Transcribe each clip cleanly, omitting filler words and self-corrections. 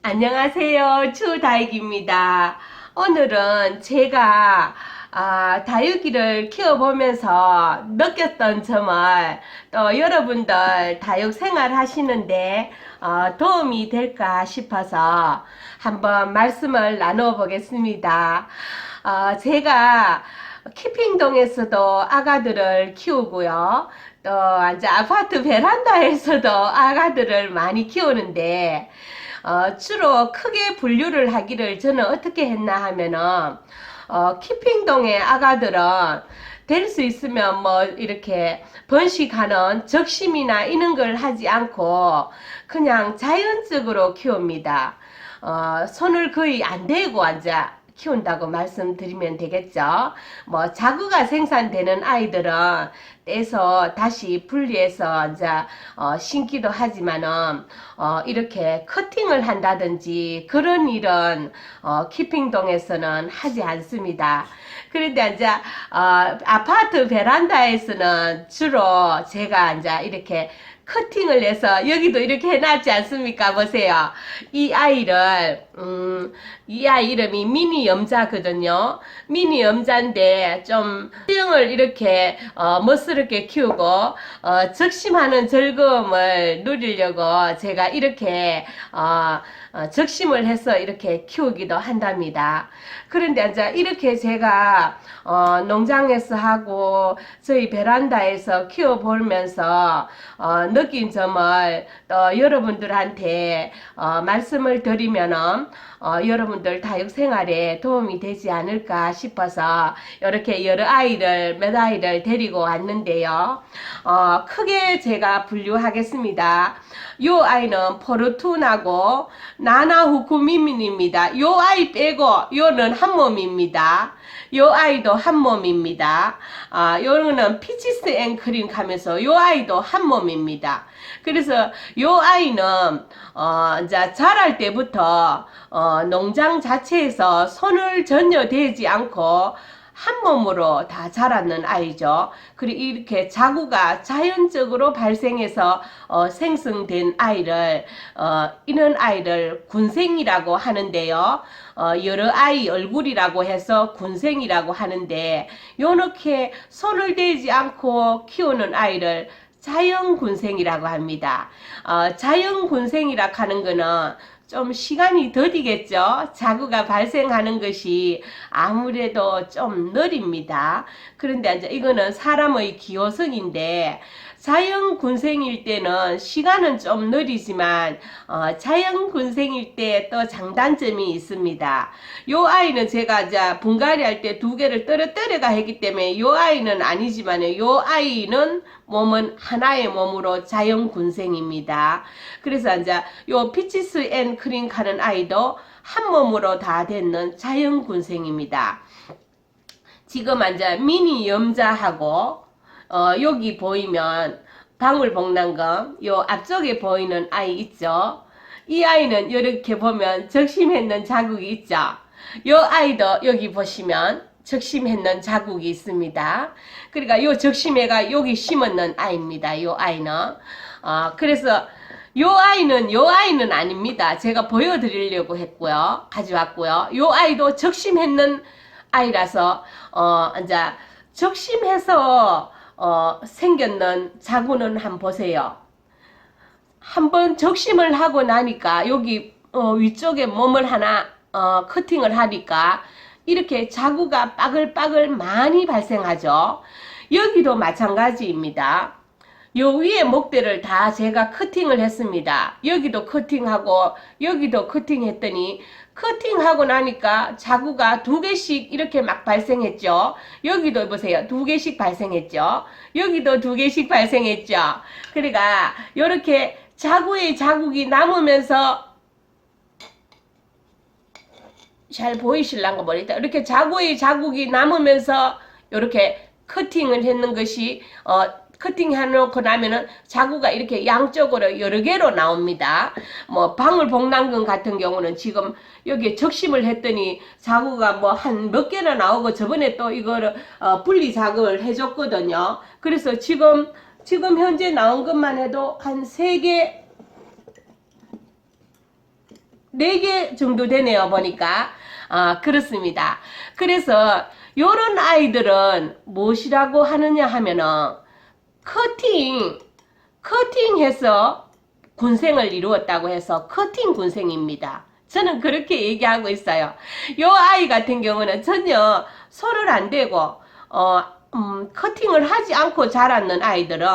안녕하세요. 추다익입니다. 오늘은 제가 다육이를 키워보면서 느꼈던 점을 또 여러분들 다육 생활 하시는데 도움이 될까 싶어서 한번 말씀을 나누어 보겠습니다. 제가 키핑동에서도 아가들을 키우고요. 또 이제 아파트 베란다에서도 아가들을 많이 키우는데 주로 크게 분류를 하기를 저는 어떻게 했나 하면은 키핑동의 아가들은 될 수 있으면 뭐 이렇게 번식하는 적심이나 이런 걸 하지 않고 그냥 자연적으로 키웁니다. 손을 거의 안 대고 앉아 키운다고 말씀드리면 되겠죠. 뭐 자구가 생산되는 아이들은 떼서 다시 분리해서 이제 심기도 하지만은 이렇게 커팅을 한다든지 그런 일은 키핑동에서는 하지 않습니다. 그런데 이제 아파트 베란다에서는 주로 제가 이제 이렇게 커팅을 해서 여기도 이렇게 해놨지 않습니까? 보세요. 이 아이를 이 아이 이름이 미니 염자거든요. 미니 염자인데 좀 수영을 이렇게 멋스럽게 키우고 적심하는 즐거움을 누리려고 제가 이렇게 적심을 해서 이렇게 키우기도 한답니다. 그런데 이제 이렇게 제가 농장에서 하고 저희 베란다에서 키워보면서 느낀 점을 또 여러분들한테 말씀을 드리면은 여러분들 다육 생활에 도움이 되지 않을까 싶어서 이렇게 여러 아이를 몇 아이를 데리고 왔는데요. 크게 제가 분류하겠습니다. 요 아이는 포르투나고 나나후쿠미민입니다. 요 아이 빼고 요는 한 몸입니다. 요 아이도 한 몸입니다. 요거는 피치스 앵크린 하면서 요 아이도 한 몸입니다. 그래서 요 아이는 이제 자랄 때부터 농장 자체에서 손을 전혀 대지 않고 한 몸으로 다 자라는 아이죠. 그리고 이렇게 자구가 자연적으로 발생해서 생성된 아이를 이런 아이를 군생이라고 하는데요. 여러 아이 얼굴이라고 해서 군생이라고 하는데 요렇게 손을 대지 않고 키우는 아이를 자연군생이라고 합니다. 자연군생이라고 하는 거는 좀 시간이 더디겠죠. 자구가 발생하는 것이 아무래도 좀 느립니다. 그런데 이제 이거는 사람의 기호성인데 자연군생일 때는 시간은 좀 느리지만 자연군생일 때 또 장단점이 있습니다. 요 아이는 제가 이제 분갈이 할 때 두 개를 떨어뜨려가 했기 때문에 요 아이는 아니지만 요 아이는 몸은 하나의 몸으로 자연군생입니다. 그래서 이제 요 피치스 앤 크링 하는 아이도 한 몸으로 다 되는 자연군생입니다. 지금 이제 미니 염자하고 여기 보이면 방울복랑금 요 앞쪽에 보이는 아이 있죠. 이 아이는 이렇게 보면 적심했는 자국이 있죠. 요 아이도 여기 보시면 적심했는 자국이 있습니다. 그러니까 요 적심해가 여기 심었는 아이입니다. 요 아이는 그래서 요 아이는 아닙니다. 제가 보여드리려고 했고요. 가져왔고요. 요 아이도 적심했는 아이라서 이제 적심해서 생겼는 자구는 한번 보세요. 한번 적심을 하고 나니까 여기 위쪽에 몸을 하나 커팅을 하니까 이렇게 자구가 빠글빠글 많이 발생하죠. 여기도 마찬가지입니다. 요 위에 목대를 다 제가 커팅을 했습니다. 여기도 커팅하고 여기도 커팅했더니 커팅하고 나니까 자구가 두 개씩 이렇게 막 발생했죠. 여기도 보세요. 두 개씩 발생했죠. 여기도 두 개씩 발생했죠. 그러니까 이렇게 자구의 자국이 남으면서 잘 보이실란가 모르겠다. 이렇게 자구의 자국이 남으면서 이렇게 커팅을 했는 것이 커팅해놓고 나면은 자구가 이렇게 양쪽으로 여러 개로 나옵니다. 뭐 방울복랑금 같은 경우는 지금 여기에 적심을 했더니 자구가 뭐 한 몇 개나 나오고 저번에 또 이거를 분리 작업을 해줬거든요. 그래서 지금 현재 나온 것만 해도 한 3개 4개 정도 되네요, 보니까. 그렇습니다. 그래서 요런 아이들은 무엇이라고 하느냐 하면은 커팅해서 군생을 이루었다고 해서 커팅 군생입니다. 저는 그렇게 얘기하고 있어요. 요 아이 같은 경우는 전혀 손을 안 대고 커팅을 하지 않고 자랐는 아이들은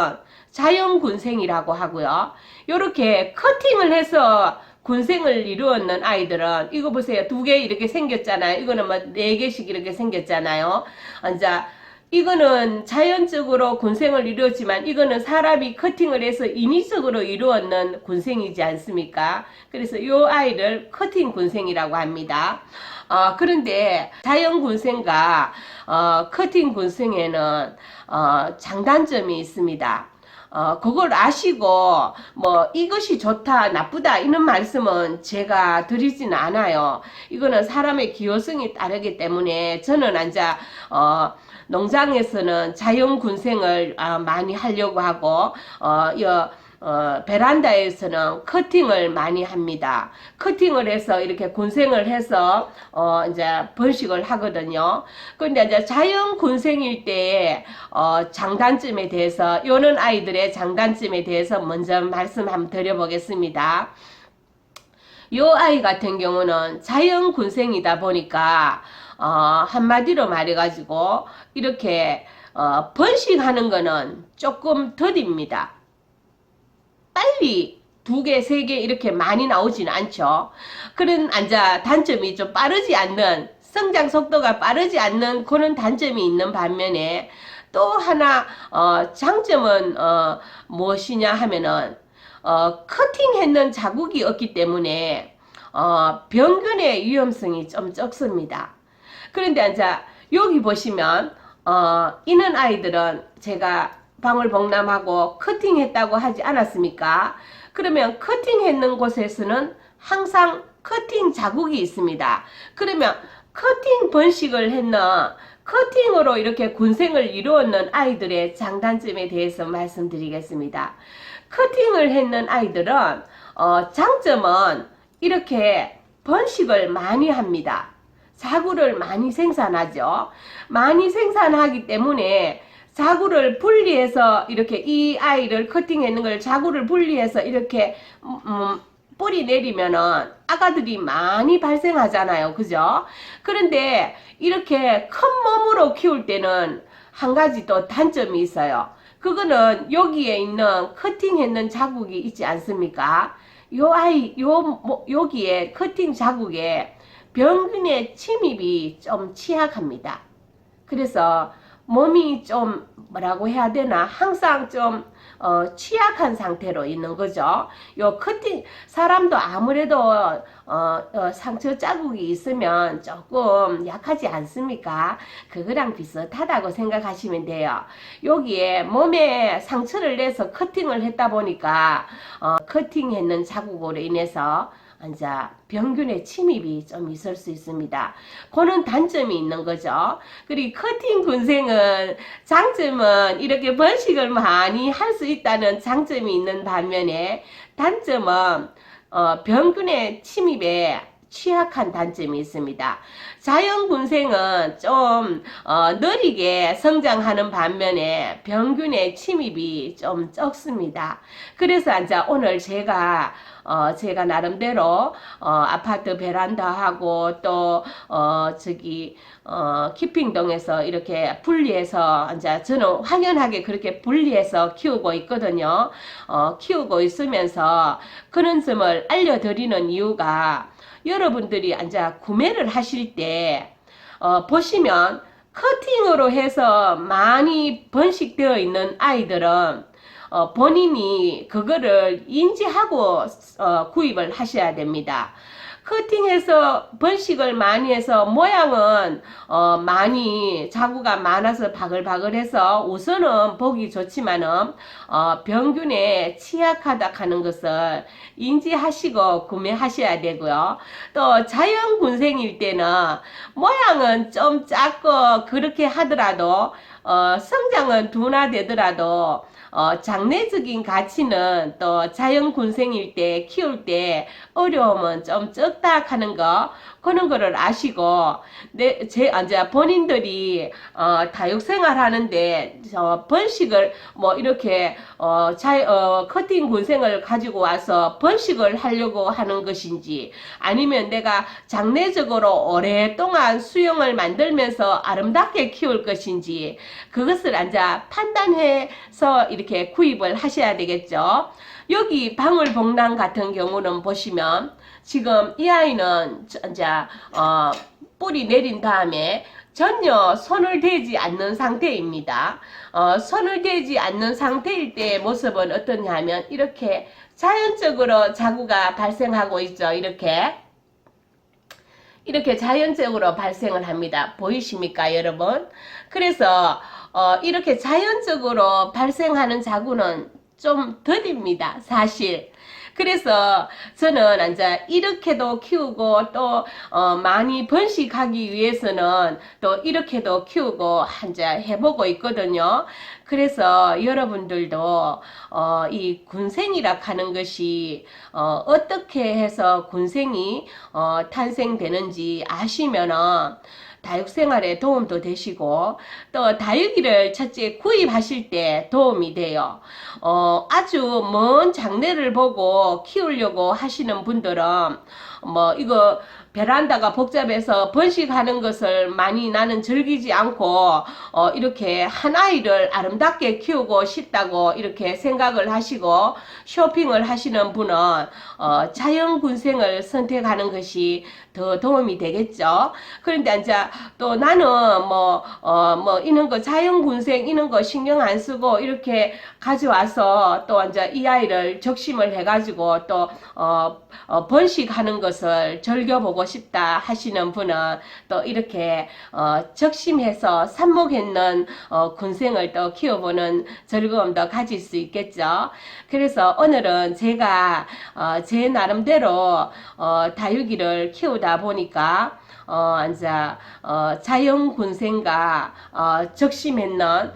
자연 군생이라고 하고요. 요렇게 커팅을 해서 군생을 이루었는 아이들은 이거 보세요. 2개 이렇게 생겼잖아요. 이거는 뭐 4개씩 이렇게 생겼잖아요. 이제 이거는 자연적으로 군생을 이루었지만 이거는 사람이 커팅을 해서 인위적으로 이루었는 군생이지 않습니까? 그래서 이 아이를 커팅 군생이라고 합니다. 그런데 자연 군생과 커팅 군생에는 장단점이 있습니다. 그걸 아시고 뭐 이것이 좋다 나쁘다 이런 말씀은 제가 드리지는 않아요. 이거는 사람의 기호성이 따르기 때문에 저는 이제 농장에서는 자연 군생을 많이 하려고 하고 베란다에서는 커팅을 많이 합니다. 커팅을 해서 이렇게 군생을 해서 이제 번식을 하거든요. 그런데 이제 자연 군생일 때의 장단점에 대해서 요런 아이들의 장단점에 대해서 먼저 말씀 한번 드려보겠습니다. 요 아이 같은 경우는 자연 군생이다 보니까 한마디로 말해가지고 이렇게 번식하는 거는 조금 더딥니다. 빨리 2개, 3개 이렇게 많이 나오지는 않죠. 그런 단점이 좀 빠르지 않는, 성장 속도가 빠르지 않는 그런 단점이 있는 반면에 또 하나 장점은 무엇이냐 하면은 커팅했는 자국이 없기 때문에 병균의 위험성이 좀 적습니다. 그런데 이제 여기 보시면 이런 아이들은 제가 방울복람하고 커팅했다고 하지 않았습니까? 그러면 커팅했는 곳에서는 항상 커팅 자국이 있습니다. 그러면 커팅 번식을 했는 커팅으로 이렇게 군생을 이루었는 아이들의 장단점에 대해서 말씀드리겠습니다. 커팅을 했는 아이들은 장점은 이렇게 번식을 많이 합니다. 자구를 많이 생산하죠. 많이 생산하기 때문에 자구를 분리해서 이렇게 이 아이를 커팅했는 걸 자구를 분리해서 이렇게 뿌리 내리면은 아가들이 많이 발생하잖아요. 그죠? 그런데 이렇게 큰 몸으로 키울 때는 한 가지 또 단점이 있어요. 그거는 여기에 있는 커팅했는 자국이 있지 않습니까? 여기에 커팅 자국에 병균의 침입이 좀 취약합니다. 그래서 몸이 좀 뭐라고 해야 되나 항상 좀 취약한 상태로 있는 거죠. 요 커팅 사람도 아무래도 상처 자국이 있으면 조금 약하지 않습니까? 그거랑 비슷하다고 생각하시면 돼요. 여기에 몸에 상처를 내서 커팅을 했다 보니까 커팅했는 자국으로 인해서 이제 병균의 침입이 좀 있을 수 있습니다. 그런 단점이 있는 거죠. 그리고 커팅 군생은 장점은 이렇게 번식을 많이 할 수 있다는 장점이 있는 반면에 단점은 병균의 침입에 취약한 단점이 있습니다. 자연 군생은 좀 느리게 성장하는 반면에 병균의 침입이 좀 적습니다. 그래서 이제 오늘 제가 나름대로 아파트 베란다하고 또 키핑동에서 이렇게 분리해서 이제 저는 확연하게 그렇게 분리해서 키우고 있거든요. 키우고 있으면서 그런 점을 알려드리는 이유가 여러분들이 이제 구매를 하실 때 보시면 커팅으로 해서 많이 번식되어 있는 아이들은 본인이 그거를 인지하고 구입을 하셔야 됩니다. 커팅해서 번식을 많이 해서 모양은 많이 자구가 많아서 바글바글해서 우선은 보기 좋지만은 병균에 취약하다 하는 것을 인지하시고 구매하셔야 되고요. 또 자연 군생일 때는 모양은 좀 작고 그렇게 하더라도 성장은 둔화되더라도 장래적인 가치는 또 자연군생일 때 키울 때 어려움은 좀 적다 하는 거 그런 거를 아시고 이제 본인들이 다육생활 하는데 번식을 뭐 이렇게 커팅 군생을 가지고 와서 번식을 하려고 하는 것인지 아니면 내가 장래적으로 오랫동안 수영을 만들면서 아름답게 키울 것인지 그것을 이제 판단해서 이렇게 구입을 하셔야 되겠죠. 여기 방울복랑 같은 경우는 보시면 지금 이 아이는 이제 뿌리 내린 다음에 전혀 손을 대지 않는 상태입니다. 손을 대지 않는 상태일 때의 모습은 어떠냐 하면 이렇게 자연적으로 자구가 발생하고 있죠. 이렇게 자연적으로 발생을 합니다. 보이십니까 여러분? 그래서 이렇게 자연적으로 발생하는 자구는 좀 더딥니다. 사실. 그래서 저는 이제 이렇게도 키우고 또 많이 번식하기 위해서는 또 이렇게도 키우고 이제 해보고 있거든요. 그래서 여러분들도 이 군생이라 하는 것이 어떻게 해서 군생이 탄생되는지 아시면은 다육생활에 도움도 되시고 또 다육이를 첫째 구입하실 때 도움이 돼요. 아주 먼 장래를 보고 키우려고 하시는 분들은 뭐 이거 베란다가 복잡해서 번식하는 것을 많이 나는 즐기지 않고 이렇게 한 아이를 아름답게 키우고 싶다고 이렇게 생각을 하시고 쇼핑을 하시는 분은 자연군생을 선택하는 것이 더 도움이 되겠죠. 그런데 이제 또 나는 뭐 이런 거 자연군생 이런 거 신경 안 쓰고 이렇게 가져와서 또 이제 이 아이를 적심을 해가지고 또 번식하는 것을 즐겨보고 싶다 하시는 분은 또 이렇게 적심해서 삽목했는 군생을 또 키워보는 즐거움도 가질 수 있겠죠. 그래서 오늘은 제가 제 나름대로 다육이를 키우다 보니까 이제 자연군생과 적심했는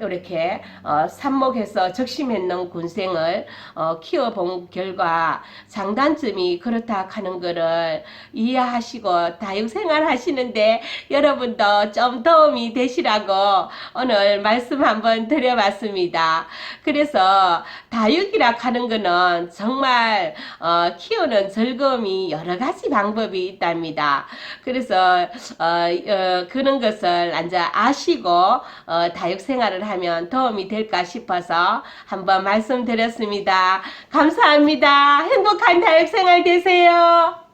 이렇게 삽목해서 적심했는 군생을 키워본 결과 장단점이 그렇다 하는 거를 이해하시고 다육생활 하시는데 여러분도 좀 도움이 되시라고 오늘 말씀 한번 드려봤습니다. 그래서 다육이라 하는 거는 정말 키우는 즐거움이 여러 가지 방법이 있답니다. 그래서 그런 것을 이제 아시고 다육생활을 하면 도움이 될까 싶어서 한번 말씀드렸습니다. 감사합니다. 행복한 다육생활 되세요.